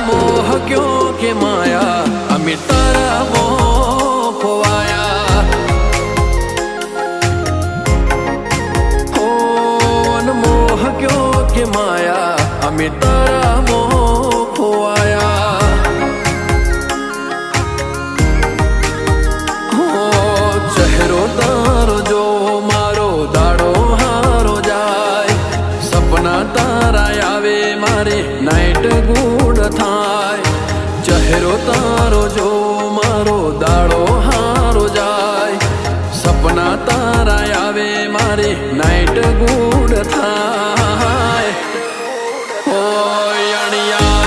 मोह क्यों के माया अमी तारा मोह खोवाया मोह क्यों के माया अमी तारा मोह खोवाया चेहरो तारो जो मारो दाड़ो हारो जाए सपना तारा आवे मारे नाइट गुड थाय चेहरो तारो जो मारो दाड़ो हारो जाए सपना तारा आवे मारे नाइट गुड थाय ओ यानिया